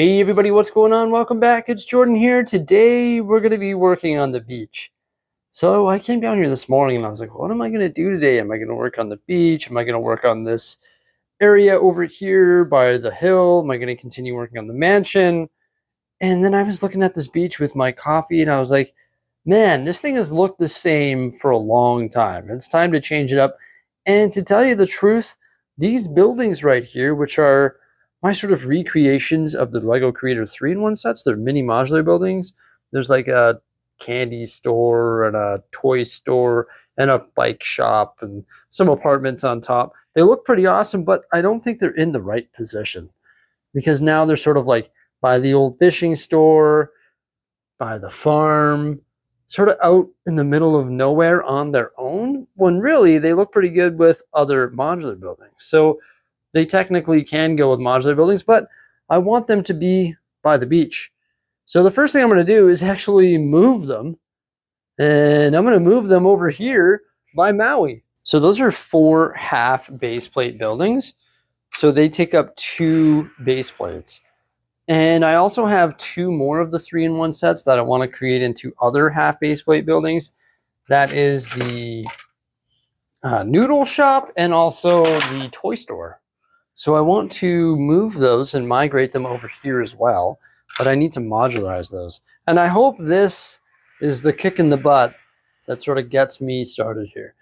Hey everybody, what's going on? Welcome back. It's Jordan here. Today we're going to be working on the beach. So I came down here this morning and I was like, what am I going to do today? Am I going to work on the beach? Am I going to work on this area over here by the hill? Am I going to continue working on the mansion? And then I was looking at this beach with my coffee and I was like, man, this thing has looked the same for a long time. It's time to change it up. And to tell you the truth, these buildings right here, which are my sort of recreations of the Lego Creator 3-in-1 sets, they're mini modular buildings. There's like a candy store and a toy store and a bike shop and some apartments on top. They look pretty awesome, but I don't think they're in the right position because now they're sort of like by the old fishing store, by the farm, sort of out in the middle of nowhere on their own, when really they look pretty good with other modular buildings. So they technically can go with modular buildings, but I want them to be by the beach. So the first thing I'm going to do is actually move them, and I'm going to move them over here by Maui. So those are 4 half base plate buildings. So they take up 2 base plates. And I also have 2 more of the 3-in-1 sets that I want to create into other half base plate buildings. That is the noodle shop and also the toy store. So I want to move those and migrate them over here as well, but I need to modularize those. And I hope this is the kick in the butt that sort of gets me started here,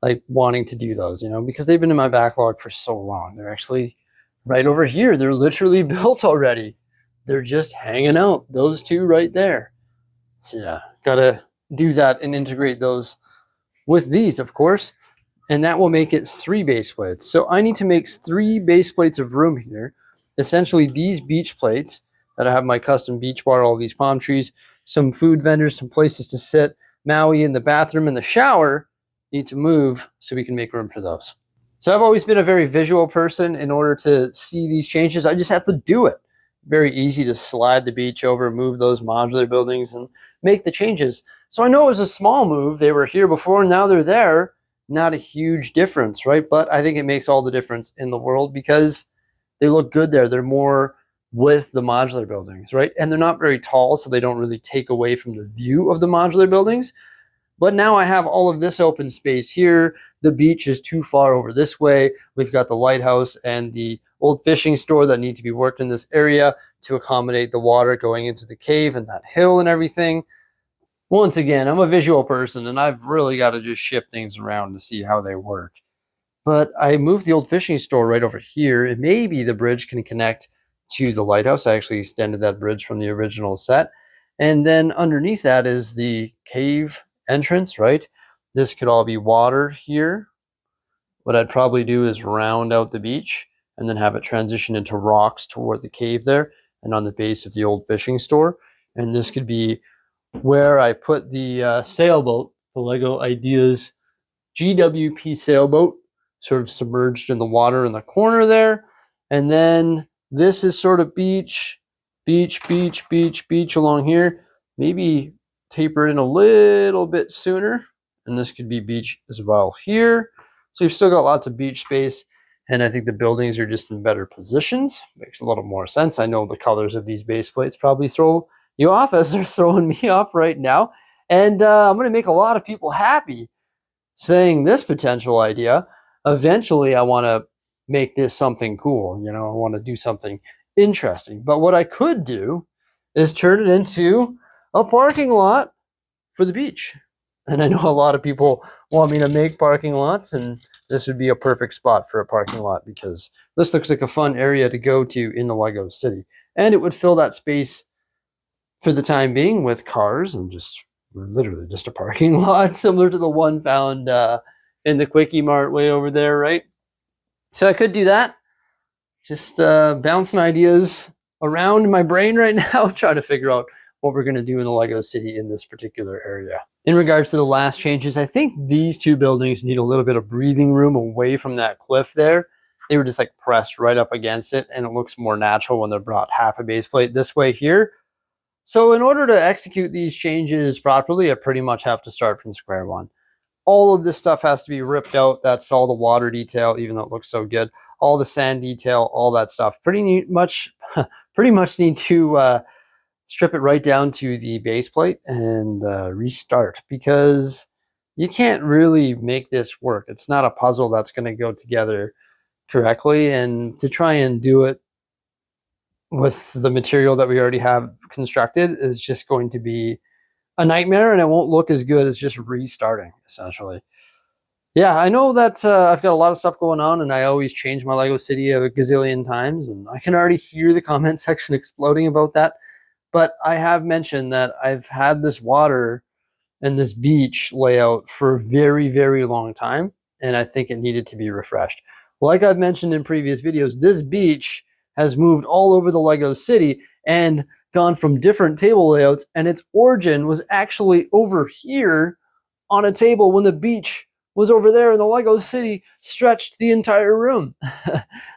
like wanting to do those, because they've been in my backlog for so long. They're actually right over here. They're literally built already. They're just hanging out, those 2 right there. So yeah, gotta do that and integrate those with these, of course. And that will make it 3 base plates. So I need to make 3 base plates of room here. Essentially these beach plates that I have my custom beach bar, all these palm trees, some food vendors, some places to sit, Maui in the bathroom and the shower need to move so we can make room for those. So I've always been a very visual person. In order to see these changes, I just have to do it. Very easy to slide the beach over, move those modular buildings and make the changes. So I know it was a small move. They were here before, now they're there. Not a huge difference, right? But I think it makes all the difference in the world because they look good there. They're more with the modular buildings, right? And they're not very tall, so they don't really take away from the view of the modular buildings. But now I have all of this open space here. The beach is too far over this way. We've got the lighthouse and the old fishing store that need to be worked in this area to accommodate the water going into the cave and that hill and everything. Once again, I'm a visual person and I've really got to just shift things around to see how they work. But I moved the old fishing store right over here, and maybe the bridge can connect to the lighthouse. I actually extended that bridge from the original set. And then underneath that is the cave entrance, right? This could all be water here. What I'd probably do is round out the beach and then have it transition into rocks toward the cave there and on the base of the old fishing store. And this could be where I put the sailboat, the Lego Ideas GWP sailboat, sort of submerged in the water in the corner there. And then this is sort of beach, beach, beach, beach, beach along here. Maybe taper it in a little bit sooner. And this could be beach as well here. So you've still got lots of beach space. And I think the buildings are just in better positions. Makes a little more sense. I know the colors of these base plates probably throw you off as they're throwing me off right now. And I'm going to make a lot of people happy saying this potential idea. Eventually, I want to make this something cool. I want to do something interesting. But what I could do is turn it into a parking lot for the beach. And I know a lot of people want me to make parking lots, and this would be a perfect spot for a parking lot because this looks like a fun area to go to in the Lego City. And it would fill that space for the time being with cars and just literally just a parking lot similar to the one found in the Quickie Mart way over there, right? So I could do that. Just bouncing ideas around in my brain right now, trying to figure out what we're going to do in the Lego City in this particular area. In regards to the last changes, I think these 2 buildings need a little bit of breathing room away from that cliff there. They were just like pressed right up against it, and it looks more natural when they're brought half a base plate this way here. So in order to execute these changes properly, I pretty much have to start from square one. All of this stuff has to be ripped out. That's all the water detail, even though it looks so good. All the sand detail, all that stuff. Pretty pretty much need to strip it right down to the base plate and restart, because you can't really make this work. It's not a puzzle that's going to go together correctly, and to try and do it with the material that we already have constructed is just going to be a nightmare, and it won't look as good as just restarting, essentially. Yeah, I know that I've got a lot of stuff going on, and I always change my Lego City a gazillion times, and I can already hear the comment section exploding about that. But I have mentioned that I've had this water and this beach layout for a very, very long time, and I think it needed to be refreshed. Like I've mentioned in previous videos, this beach has moved all over the Lego City and gone from different table layouts, and its origin was actually over here on a table when the beach was over there, and the Lego City stretched the entire room.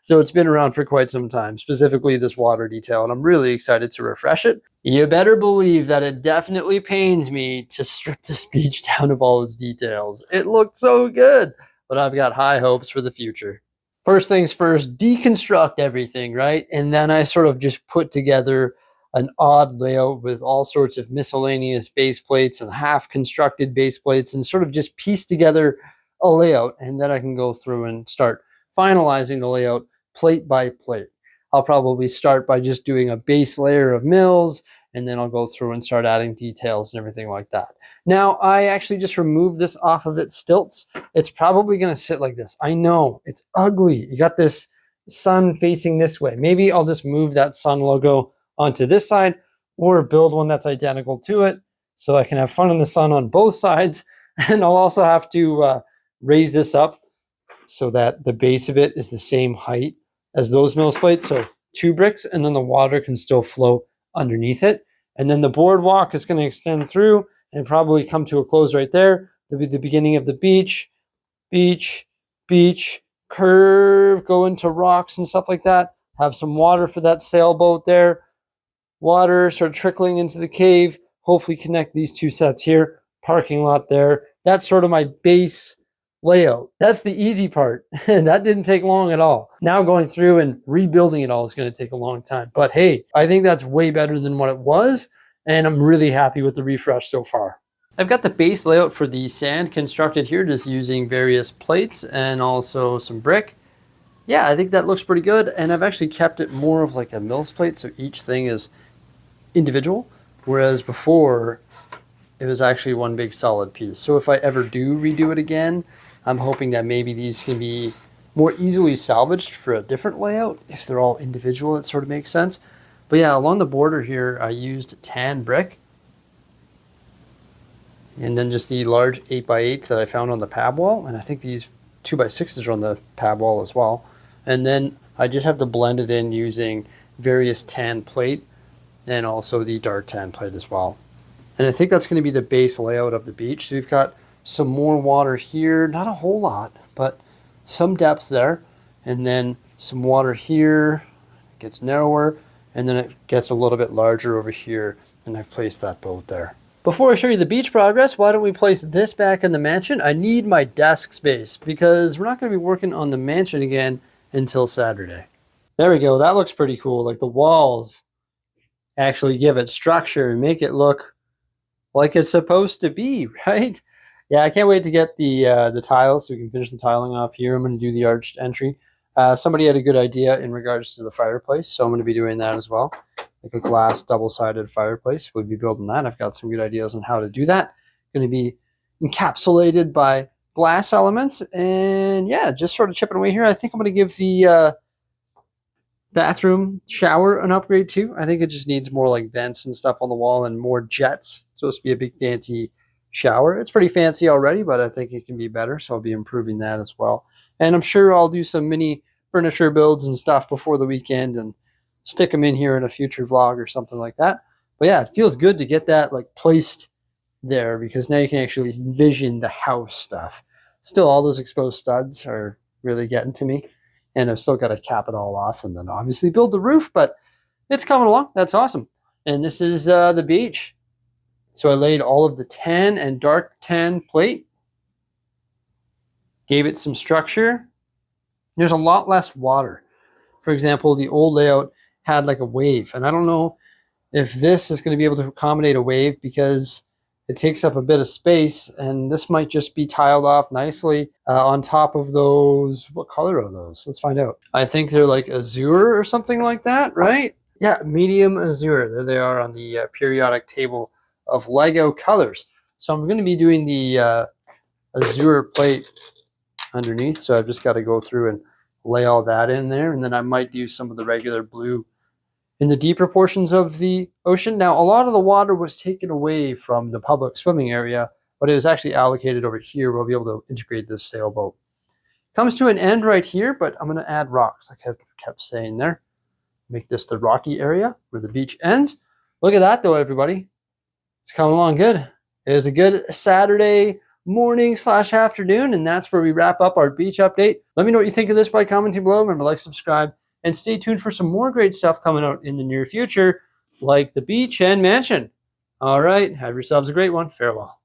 So it's been around for quite some time, specifically this water detail, and I'm really excited to refresh it. You better believe that it definitely pains me to strip this beach down of all its details. It looked so good, but I've got high hopes for the future. First things first, deconstruct everything, right? And then I sort of just put together an odd layout with all sorts of miscellaneous base plates and half constructed base plates, and sort of just piece together a layout. And then I can go through and start finalizing the layout plate by plate. I'll probably start by just doing a base layer of mills, and then I'll go through and start adding details and everything like that. Now, I actually just removed this off of its stilts. It's probably going to sit like this. I know, it's ugly. You got this sun facing this way. Maybe I'll just move that sun logo onto this side, or build one that's identical to it so I can have fun in the sun on both sides. And I'll also have to raise this up so that the base of it is the same height as those mills plates. So 2 bricks, and then the water can still flow underneath it. And then the boardwalk is going to extend through and probably come to a close right there. It'll be the beginning of the beach, beach, beach, curve, go into rocks and stuff like that. Have some water for that sailboat there. Water start trickling into the cave. Hopefully connect these 2 sets here. Parking lot there. That's sort of my base layout. That's the easy part. That didn't take long at all. Now going through and rebuilding it all is going to take a long time. But hey, I think that's way better than what it was, and I'm really happy with the refresh so far. I've got the base layout for the sand constructed here, just using various plates and also some brick. Yeah, I think that looks pretty good, and I've actually kept it more of like a mills plate, so each thing is individual, whereas before it was actually one big solid piece. So if I ever do redo it again, I'm hoping that maybe these can be more easily salvaged for a different layout. If they're all individual, it sort of makes sense. But yeah, along the border here, I used tan brick, and then just the large 8x8 that I found on the pab wall, and I think these 2x6s are on the pab wall as well. And then I just have to blend it in using various tan plate and also the dark tan plate as well. And I think that's going to be the base layout of the beach. So we've got some more water here, not a whole lot, but some depth there. And then some water here, it gets narrower, and then it gets a little bit larger over here, and I've placed that boat there. Before I show you the beach progress, why don't we place this back in the mansion? I need my desk space because we're not going to be working on the mansion again until Saturday. There we go. That looks pretty cool. Like the walls actually give it structure and make it look like it's supposed to be, right? Yeah, I can't wait to get the tiles so we can finish the tiling off here. I'm going to do the arched entry. Somebody had a good idea in regards to the fireplace, so I'm going to be doing that as well. Like a glass double-sided fireplace. We'll be building that. I've got some good ideas on how to do that. Going to be encapsulated by glass elements, and yeah, just sort of chipping away here. I think I'm going to give the bathroom shower an upgrade too. I think it just needs more like vents and stuff on the wall and more jets. It's supposed to be a big fancy shower. It's pretty fancy already, but I think it can be better, so I'll be improving that as well. And I'm sure I'll do some mini furniture builds and stuff before the weekend and stick them in here in a future vlog or something like that. But yeah, it feels good to get that like placed there, because now you can actually envision the house stuff. Still, all those exposed studs are really getting to me, and I've still got to cap it all off and then obviously build the roof, but it's coming along. That's awesome. And this is the beach. So I laid all of the tan and dark tan plate, gave it some structure. There's a lot less water. For example, the old layout, had like a wave. And I don't know if this is going to be able to accommodate a wave because it takes up a bit of space, and this might just be tiled off nicely on top of those. What color are those? Let's find out. I think they're like azure or something like that, right? Yeah, medium azure. There they are on the periodic table of Lego colors. So I'm going to be doing the azure plate underneath, so I've just got to go through and lay all that in there, and then I might do some of the regular blue in the deeper portions of the ocean. Now, a lot of the water was taken away from the public swimming area, but it was actually allocated over here. We'll be able to integrate this sailboat. Comes to an end right here, but I'm going to add rocks, like I kept saying there. Make this the rocky area where the beach ends. Look at that, though, everybody. It's coming along good. It was a good Saturday morning / afternoon, and that's where we wrap up our beach update. Let me know what you think of this by commenting below. Remember, like, subscribe, and stay tuned for some more great stuff coming out in the near future, like the beach and mansion. All right, have yourselves a great one. Farewell.